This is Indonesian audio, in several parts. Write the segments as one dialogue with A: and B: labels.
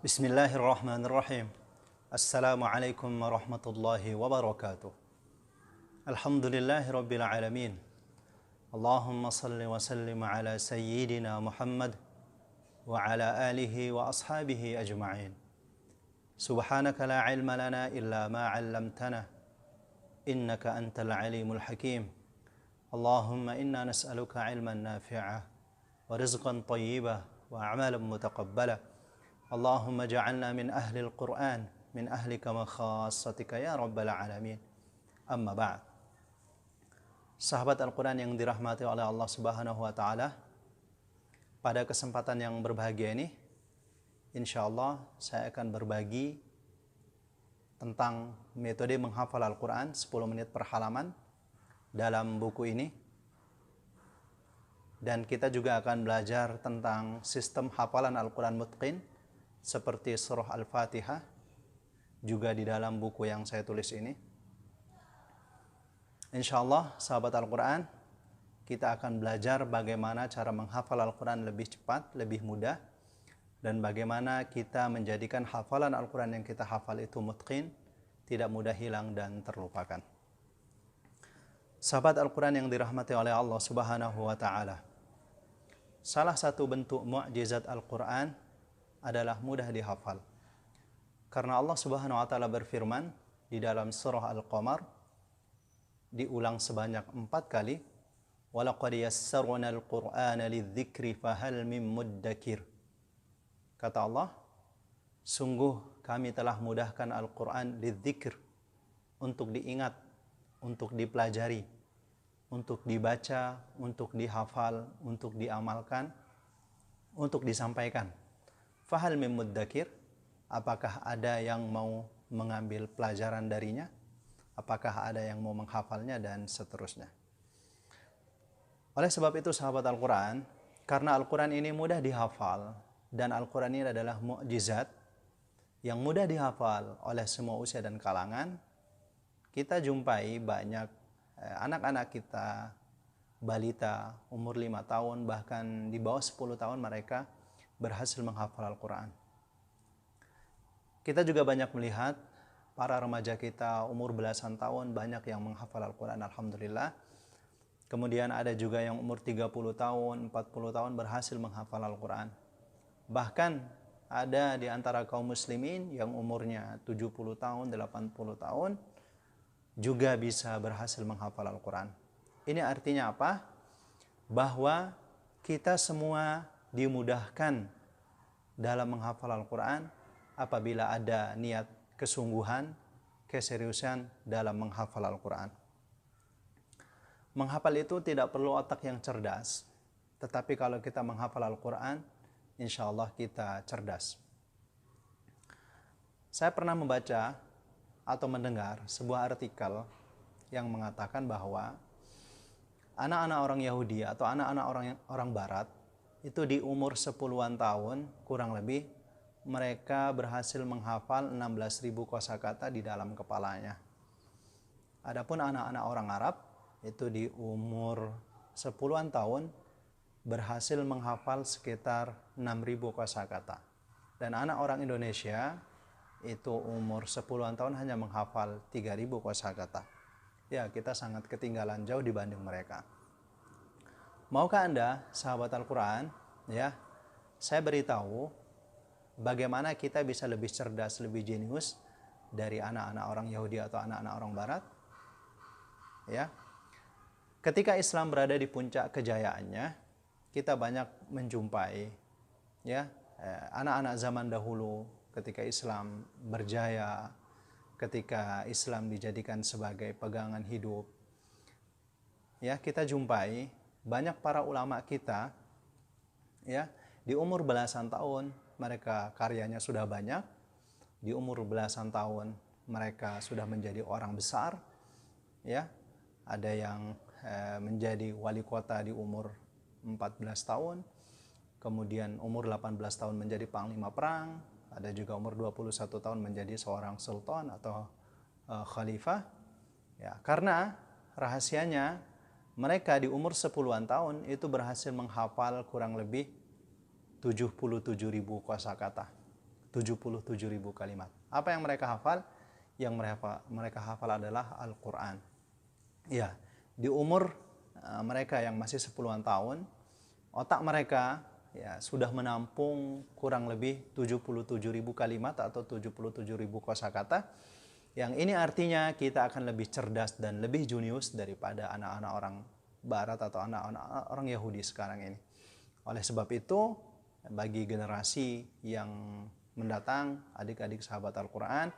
A: Bismillahirrahmanirrahim. Assalamualaikum warahmatullahi wabarakatuh. Alhamdulillahi rabbil alamin. Allahumma salli wa sallim ala sayyidina Muhammad wa ala alihi wa ashabihi ajma'in. Subhanaka la ilma lana illa ma 'allamtana. Innaka antal alimul hakim. Allahumma inna nas'aluka ilman nafi'ah wa rizqan tayyibah wa a'malan mutaqabbalah. Allahumma ja'alna min ahli al-Qur'an, min ahlika wa khassatika ya rabbal alamin. Amma ba'd. Sahabat Al-Quran yang dirahmati oleh Allah Subhanahu wa ta'ala, pada kesempatan yang berbahagia ini, insyaallah saya akan berbagi tentang metode menghafal Al-Quran 10 menit per halaman dalam buku ini. Dan kita juga akan belajar tentang sistem hafalan Al-Quran mutqin seperti surah Al-Fatihah juga di dalam buku yang saya tulis ini. Insyaallah sahabat Al-Quran, kita akan belajar bagaimana cara menghafal Al-Quran lebih cepat, lebih mudah, dan bagaimana kita menjadikan hafalan Al-Quran yang kita hafal itu mutqin, tidak mudah hilang dan terlupakan. Sahabat Al-Quran yang dirahmati oleh Allah Subhanahu wa ta'ala, salah satu bentuk mukjizat Al-Quran adalah mudah dihafal. Karena Allah Subhanahu wa ta'ala berfirman di dalam surah Al-Qamar, diulang sebanyak 4 kali, وَلَقَدْ يَسَّرْنَا الْقُرْآنَ لِلذِّكْرِ فَهَلْ مِن مُدَّكِرٍ. Kata Allah, sungguh kami telah mudahkan Al-Quran lidzikr, untuk diingat, untuk dipelajari, untuk dibaca, untuk dihafal, untuk diamalkan, untuk disampaikan. Fahal min muddakir, apakah ada yang mau mengambil pelajaran darinya? Apakah ada yang mau menghafalnya? Dan seterusnya. Oleh sebab itu sahabat Al-Quran, karena Al-Quran ini mudah dihafal, dan Al-Quran ini adalah mukjizat yang mudah dihafal oleh semua usia dan kalangan, kita jumpai banyak anak-anak kita, balita, umur 5 tahun, bahkan di bawah 10 tahun mereka berhasil menghafal Al-Quran. Kita juga banyak melihat para remaja kita umur belasan tahun banyak yang menghafal Al-Quran, alhamdulillah. Kemudian ada juga yang umur 30 tahun, 40 tahun berhasil menghafal Al-Quran. Bahkan ada di antara kaum muslimin yang umurnya 70 tahun, 80 tahun juga bisa berhasil menghafal Al-Quran. Ini artinya apa? Bahwa kita semua dimudahkan dalam menghafal Al-Quran apabila ada niat kesungguhan, keseriusan dalam menghafal Al-Quran. Menghafal itu tidak perlu otak yang cerdas, tetapi kalau kita menghafal Al-Quran, insya Allah kita cerdas. Saya pernah membaca atau mendengar sebuah artikel yang mengatakan bahwa anak-anak orang Yahudi atau anak-anak orang Barat itu di umur 10-an tahun kurang lebih mereka berhasil menghafal 16.000 kosakata di dalam kepalanya. Adapun anak-anak orang Arab itu di umur 10-an tahun berhasil menghafal sekitar 6.000 kosakata. Dan anak orang Indonesia itu umur 10-an tahun hanya menghafal 3.000 kosakata. Ya, kita sangat ketinggalan jauh dibanding mereka. Maukah Anda, sahabat Al-Quran, ya, saya beritahu bagaimana kita bisa lebih cerdas, lebih jenius dari anak-anak orang Yahudi atau anak-anak orang Barat? Ya, ketika Islam berada di puncak kejayaannya, kita banyak menjumpai, ya, anak-anak zaman dahulu ketika Islam berjaya, ketika Islam dijadikan sebagai pegangan hidup. Ya, kita jumpai banyak para ulama kita, ya, di umur belasan tahun mereka karyanya sudah banyak, di umur belasan tahun mereka sudah menjadi orang besar, ya. Ada yang menjadi wali kota di umur 14 tahun, kemudian umur 18 tahun menjadi panglima perang, ada juga umur 21 tahun menjadi seorang sultan atau khalifah. Ya, karena rahasianya mereka di umur 10-an tahun itu berhasil menghafal kurang lebih 77.000 kosakata. 77.000 kalimat. Apa yang mereka hafal? Yang mereka hafal adalah Al-Quran. Ya, di umur mereka yang masih 10-an tahun, otak mereka ya sudah menampung kurang lebih 77.000 kalimat atau 77.000 kosakata. Yang ini artinya kita akan lebih cerdas dan lebih jenius daripada anak-anak orang Barat atau anak-anak orang Yahudi sekarang ini. Oleh sebab itu, bagi generasi yang mendatang, adik-adik sahabat Al-Quran,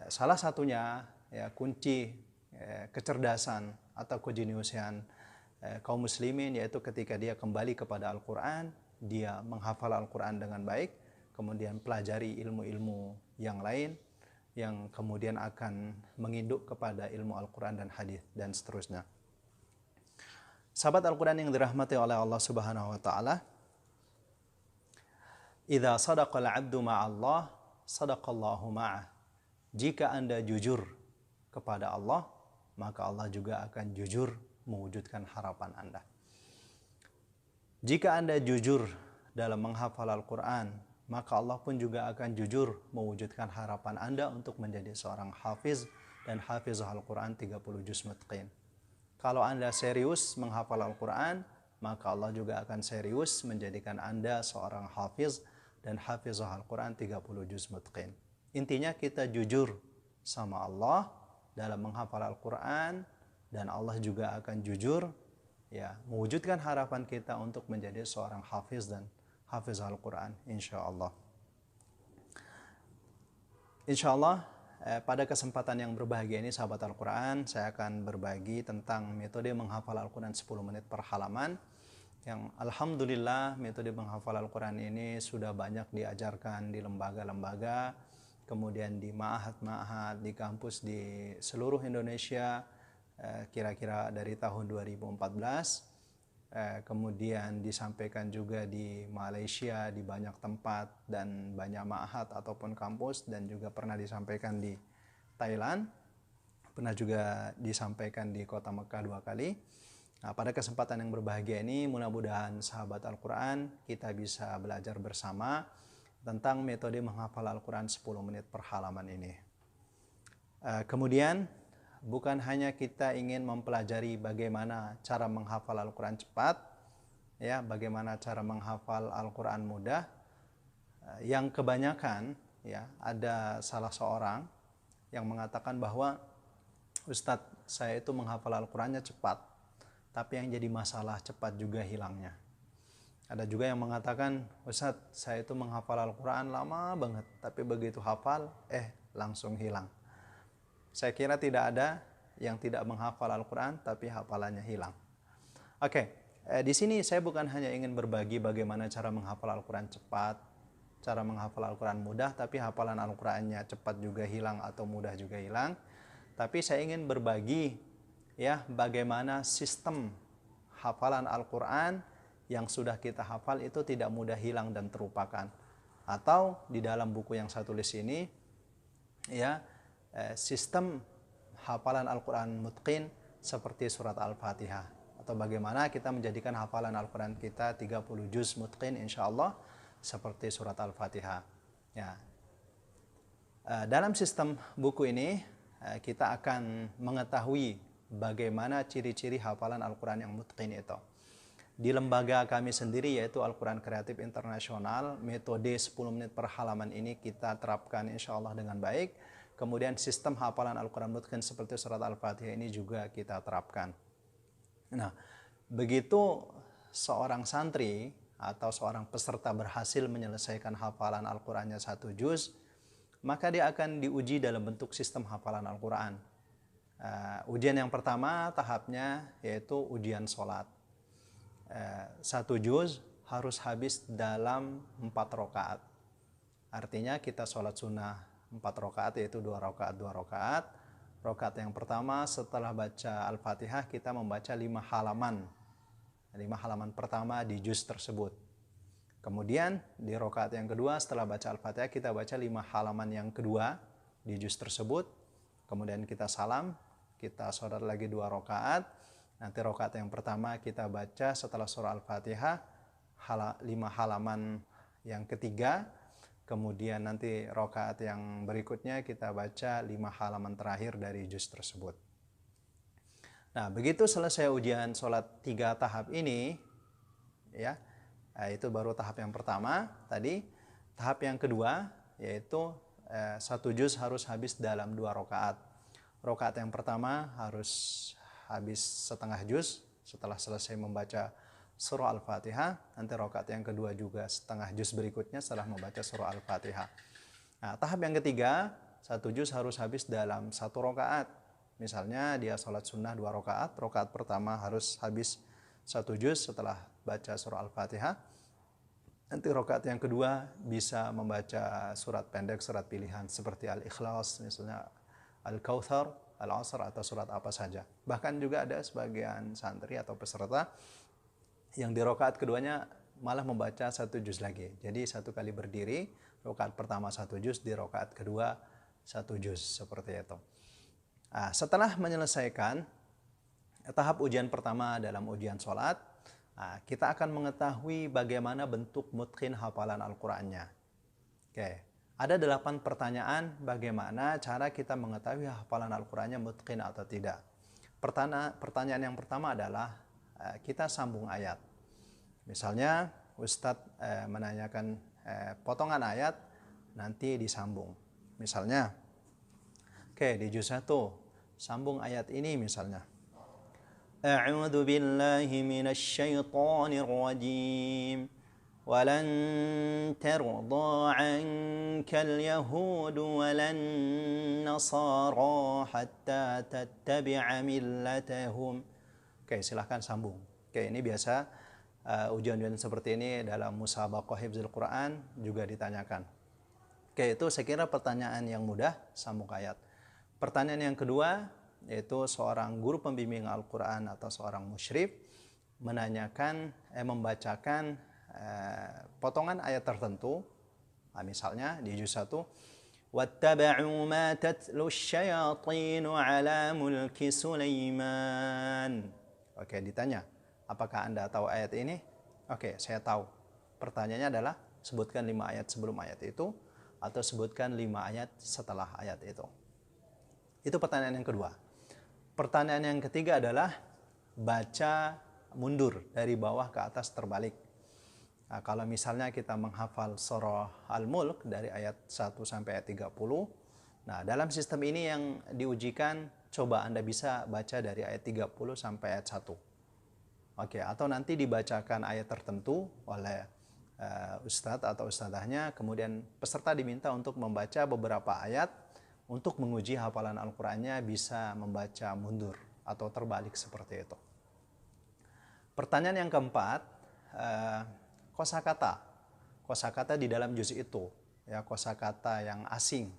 A: salah satunya ya kunci kecerdasan atau kejeniusan kaum muslimin yaitu ketika dia kembali kepada Al-Quran, dia menghafal Al-Quran dengan baik, kemudian pelajari ilmu-ilmu yang lain yang kemudian akan menginduk kepada ilmu Al-Quran dan hadis dan seterusnya. Sahabat Al-Quran yang dirahmati oleh Allah Subhanahu wa taala, idza sadaqal 'abdu ma'allah, sadaqallahu ma'ah. Jika Anda jujur kepada Allah, maka Allah juga akan jujur mewujudkan harapan Anda. Jika Anda jujur dalam menghafal Al-Quran, maka Allah pun juga akan jujur mewujudkan harapan Anda untuk menjadi seorang hafiz dan hafizah Al-Quran 30 juz mutqin. Kalau Anda serius menghafal Al-Quran, maka Allah juga akan serius menjadikan Anda seorang hafiz dan hafizah Al-Quran 30 juz mutqin. Intinya kita jujur sama Allah dalam menghafal Al-Quran, dan Allah juga akan jujur ya mewujudkan harapan kita untuk menjadi seorang hafiz dan hafiz Al-Quran insyaallah. Insyaallah pada kesempatan yang berbahagia ini sahabat Al-Quran, saya akan berbagi tentang metode menghafal Al-Quran 10 menit per halaman, yang alhamdulillah metode menghafal Al-Quran ini sudah banyak diajarkan di lembaga-lembaga, kemudian di ma'had-ma'had, di kampus di seluruh Indonesia, kira-kira dari tahun 2014. Kemudian disampaikan juga di Malaysia, di banyak tempat dan banyak ma'had ataupun kampus, dan juga pernah disampaikan di Thailand, pernah juga disampaikan di kota Mekah 2 kali. Nah, pada kesempatan yang berbahagia ini, mudah-mudahan sahabat Al-Quran kita bisa belajar bersama tentang metode menghafal Al-Quran 10 menit per halaman ini. Kemudian, bukan hanya kita ingin mempelajari bagaimana cara menghafal Al-Quran cepat, ya, bagaimana cara menghafal Al-Quran mudah. Yang kebanyakan, ya, ada salah seorang yang mengatakan bahwa Ustadz, saya itu menghafal Al-Qurannya cepat, tapi yang jadi masalah cepat juga hilangnya. Ada juga yang mengatakan, Ustadz, saya itu menghafal Al-Quran lama banget, tapi begitu hafal, langsung hilang. Saya kira tidak ada yang tidak menghafal Al-Quran, tapi hafalannya hilang. Oke, di sini saya bukan hanya ingin berbagi bagaimana cara menghafal Al-Quran cepat, cara menghafal Al-Quran mudah, tapi hafalan Al-Qurannya cepat juga hilang atau mudah juga hilang. Tapi saya ingin berbagi ya bagaimana sistem hafalan Al-Quran yang sudah kita hafal itu tidak mudah hilang dan terlupakan. Atau di dalam buku yang saya tulis ini, ya, sistem hafalan Al-Quran mutqin seperti surat Al-Fatihah, atau bagaimana kita menjadikan hafalan Al-Quran kita 30 juz mutqin insyaallah seperti surat Al-Fatihah. Ya. Dalam sistem buku ini kita akan mengetahui bagaimana ciri-ciri hafalan Al-Quran yang mutqin itu. Di lembaga kami sendiri yaitu Al-Quran Kreatif Internasional, metode 10 menit per halaman ini kita terapkan insyaallah dengan baik. Kemudian sistem hafalan Al-Quran mutqin seperti surat Al-Fatihah ini juga kita terapkan. Nah, begitu seorang santri atau seorang peserta berhasil menyelesaikan hafalan Al-Qurannya 1 juz, maka dia akan diuji dalam bentuk sistem hafalan Al-Quran. Ujian yang pertama tahapnya yaitu ujian sholat. 1 juz harus habis dalam 4 rakaat. Artinya kita sholat sunnah 4 rakaat yaitu 2 rakaat 2 rakaat. Rakaat yang pertama setelah baca Al-Fatihah kita membaca 5 halaman. 5 halaman pertama di juz tersebut. Kemudian di rakaat yang kedua setelah baca Al-Fatihah kita baca 5 halaman yang kedua di juz tersebut. Kemudian kita salam, kita sholat lagi 2 rakaat. Nanti rakaat yang pertama kita baca setelah surah Al-Fatihah 5 halaman yang ketiga. kemudian nanti rakaat yang berikutnya kita baca 5 halaman terakhir dari juz tersebut. Nah, begitu selesai ujian sholat 3 tahap ini, ya, itu baru tahap yang pertama tadi. Tahap yang kedua yaitu 1 juz harus habis dalam 2 rakaat. Rakaat yang pertama harus habis setengah juz setelah selesai membaca surah Al-Fatihah. Nanti rakaat yang kedua juga setengah juz berikutnya setelah membaca surah Al-Fatihah. Nah, tahap yang ketiga, 1 juz harus habis dalam 1 rakaat. Misalnya dia sholat sunnah 2 rakaat, rakaat pertama harus habis 1 juz setelah baca surah Al-Fatihah. Nanti rakaat yang kedua bisa membaca surat pendek, surat pilihan seperti Al-Ikhlas, misalnya Al-Kautsar, Al-Asr, atau surat apa saja. Bahkan juga ada sebagian santri atau peserta yang di rakaat keduanya malah membaca 1 juz lagi. Jadi 1 kali berdiri, rakaat pertama 1 juz, di rakaat kedua 1 juz, seperti itu. Nah, setelah menyelesaikan tahap ujian pertama dalam ujian sholat, kita akan mengetahui bagaimana bentuk mutqin hafalan Al-Qur'annya. Oke, ada 8 pertanyaan bagaimana cara kita mengetahui hafalan Al-Qur'annya mutqin atau tidak. Pertanyaan yang pertama adalah kita sambung ayat. Misalnya Ustadz menanyakan potongan ayat, nanti disambung. Misalnya, di juz 1, sambung ayat ini misalnya. A'udzu billahi minasy syaithanir rajim. Walan tarda 'ankal yahud walan nasara hatta tattabi'a millatahum. Silahkan sambung. Ini biasa ujian-ujian seperti ini dalam musabaqah hifdzul Quran juga ditanyakan. Itu saya kira pertanyaan yang mudah, sambung ayat. Pertanyaan yang kedua yaitu seorang guru pembimbing Al-Quran atau seorang musyrif membacakan potongan ayat tertentu. Misalnya di juz 1, wattaba'u ma tatlu syayatinu ala mulki Sulaiman. Ditanya, apakah Anda tahu ayat ini? Saya tahu. Pertanyaannya adalah sebutkan 5 ayat sebelum ayat itu atau sebutkan 5 ayat setelah ayat itu. Itu pertanyaan yang kedua. Pertanyaan yang ketiga adalah baca mundur dari bawah ke atas terbalik. Kalau misalnya kita menghafal surah Al-Mulk dari ayat 1 sampai ayat 30, dalam sistem ini yang diujikan, coba Anda bisa baca dari ayat 30 sampai ayat 1. Atau nanti dibacakan ayat tertentu oleh ustadz atau ustadzahnya, kemudian peserta diminta untuk membaca beberapa ayat. Untuk menguji hafalan Al-Qur'annya bisa membaca mundur atau terbalik seperti itu. Pertanyaan yang keempat, kosakata. Kosakata di dalam juz itu, kosakata yang asing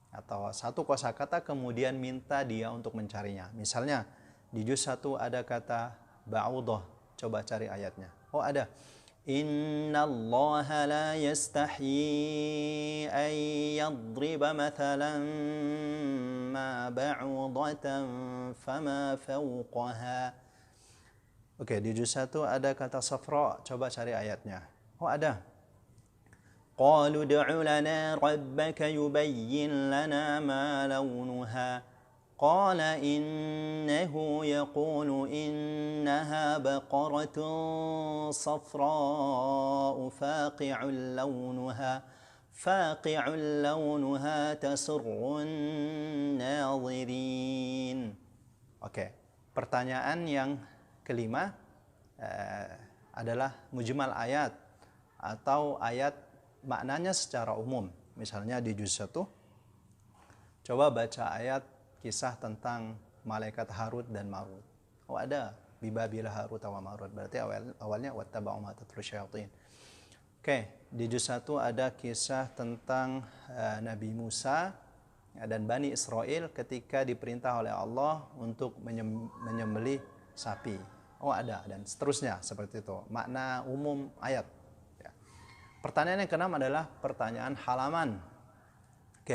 A: atau satu kosakata kemudian minta dia untuk mencarinya. Misalnya di juz 1 ada kata ba'udah, coba cari ayatnya. Ada. Inna Allah la yastahyi an yadriba mathalan ma ba'udatan fama fawqaha. Di juz 1 ada kata safra, coba cari ayatnya. Ada. Qalu ud'u lana rabbaka yubayyin lana ma launuha. قال إنه يقول إنها بقرة صفراء فاقع لونها تسر الناظرين. Pertanyaan yang kelima adalah mujmal ayat atau ayat maknanya secara umum. Misalnya di juz 1, coba baca ayat kisah tentang malaikat Harut dan Marut. Ada bibabila Harut wa Marut. Berarti awalnya wattaba'u ma tatlu syayatin. Di juz 1 ada kisah tentang Nabi Musa dan Bani Israel ketika diperintah oleh Allah untuk menyembelih sapi. Ada, dan seterusnya seperti itu. Makna umum ayat. Pertanyaan yang keenam adalah pertanyaan halaman.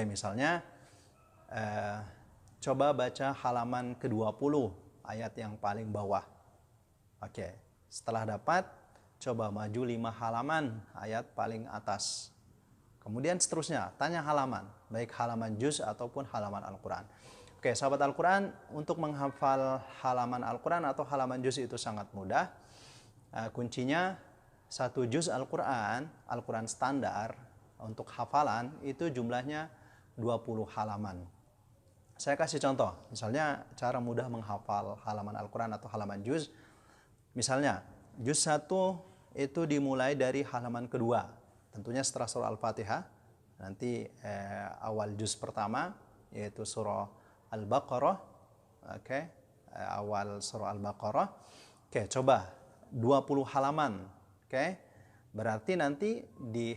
A: Misalnya coba baca halaman ke-20, ayat yang paling bawah. Setelah dapat, coba maju 5 halaman, ayat paling atas. Kemudian seterusnya, tanya halaman, baik halaman juz ataupun halaman Al-Quran. Oke, sahabat Al-Quran, untuk menghafal halaman Al-Quran atau halaman juz itu sangat mudah. Kuncinya, satu juz Al-Quran, Al-Quran standar, untuk hafalan itu jumlahnya 20 halaman. Saya kasih contoh, misalnya cara mudah menghafal halaman Al-Quran atau halaman juz. Misalnya, juz 1 itu dimulai dari halaman kedua. Tentunya setelah surah Al-Fatihah, nanti awal juz pertama, yaitu surah Al-Baqarah. Oke, awal surah Al-Baqarah. Oke, coba 20 halaman. Oke, berarti nanti di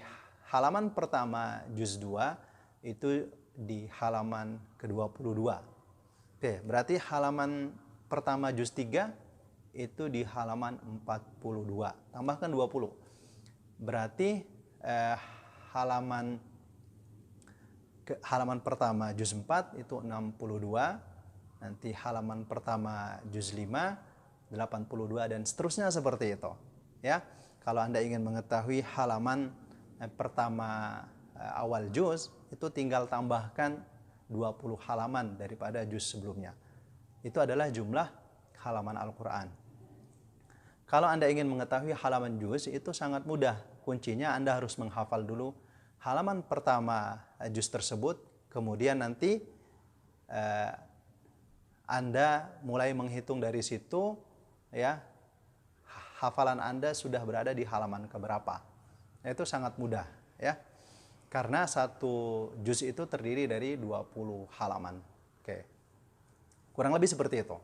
A: halaman pertama juz 2 itu di halaman ke-22. Oke, berarti halaman pertama juz 3 itu di halaman 42. Tambahkan 20. Berarti halaman pertama juz 4 itu 62, nanti halaman pertama juz 5 82 dan seterusnya seperti itu. Ya. Kalau Anda ingin mengetahui halaman pertama awal juz, itu tinggal tambahkan 20 halaman daripada juz sebelumnya. Itu adalah jumlah halaman Al-Qur'an. Kalau Anda ingin mengetahui halaman juz, itu sangat mudah. Kuncinya Anda harus menghafal dulu halaman pertama juz tersebut, kemudian nanti Anda mulai menghitung dari situ, ya, hafalan Anda sudah berada di halaman keberapa. Itu sangat mudah, ya. Karena satu juz itu terdiri dari 20 halaman. Oke. Kurang lebih seperti itu.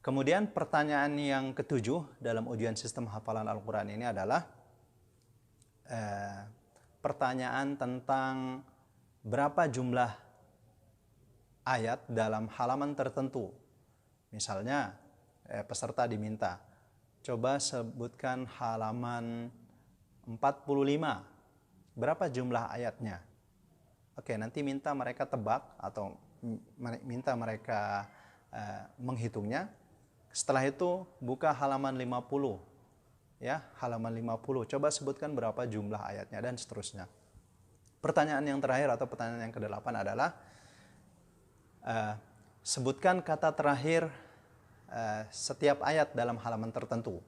A: Kemudian pertanyaan yang ketujuh dalam ujian sistem hafalan Al-Quran ini adalah pertanyaan tentang berapa jumlah ayat dalam halaman tertentu. Misalnya peserta diminta, coba sebutkan halaman 45, berapa jumlah ayatnya? Oke, nanti minta mereka tebak atau minta mereka menghitungnya. Setelah itu buka halaman 50. Ya, halaman 50. Coba sebutkan berapa jumlah ayatnya dan seterusnya. Pertanyaan yang terakhir atau pertanyaan yang ke-8 adalah sebutkan kata terakhir setiap ayat dalam halaman tertentu.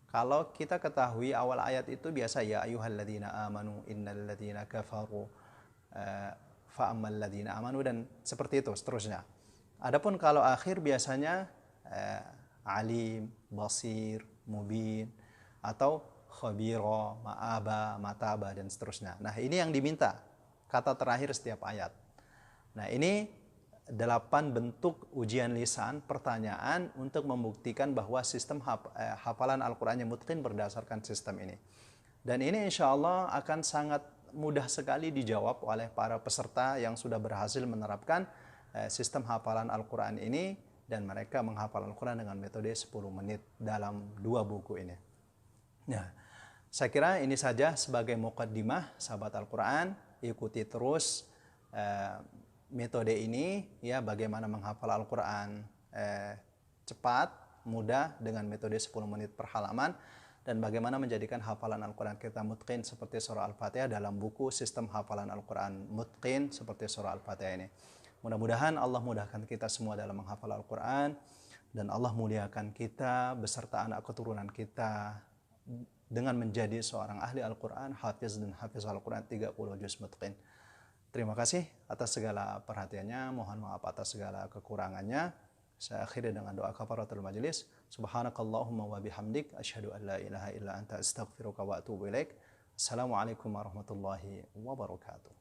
A: Kalau kita ketahui awal ayat itu biasa ya ayyuhalladzina amanu innalladzina kafaru fa'ammal ladzina amanu dan seperti itu seterusnya. Adapun kalau akhir biasanya alim, basir, mubin atau khabira, ma'aba, mataba dan seterusnya. Nah, ini yang diminta kata terakhir setiap ayat. Nah, ini 8 bentuk ujian lisan pertanyaan untuk membuktikan bahwa sistem hafalan Al-Qur'an yang mutqin berdasarkan sistem ini. Dan ini insya Allah akan sangat mudah sekali dijawab oleh para peserta yang sudah berhasil menerapkan sistem hafalan Al-Qur'an ini dan mereka menghafal Al-Qur'an dengan metode 10 menit dalam 2 buku ini. Nah, saya kira ini saja sebagai muqaddimah sahabat Al-Qur'an. Ikuti terus metode ini, ya, bagaimana menghafal Al-Qur'an cepat, mudah dengan metode 10 menit per halaman dan bagaimana menjadikan hafalan Al-Qur'an kita mutqin seperti surah Al-Fatihah dalam buku sistem hafalan Al-Qur'an mutqin seperti surah Al-Fatihah ini. Mudah-mudahan Allah mudahkan kita semua dalam menghafal Al-Qur'an dan Allah muliakan kita beserta anak keturunan kita dengan menjadi seorang ahli Al-Quran, hafiz dan hafiz Al-Quran 30 juz mutqin. Terima kasih atas segala perhatiannya, mohon maaf atas segala kekurangannya. Saya akhiri dengan doa kafaratul majlis. Subhanakallahumma wa bihamdik, asyhadu an la ilaha illa anta astaghfiruka wa atubu ilaik. Assalamualaikum warahmatullahi wabarakatuh.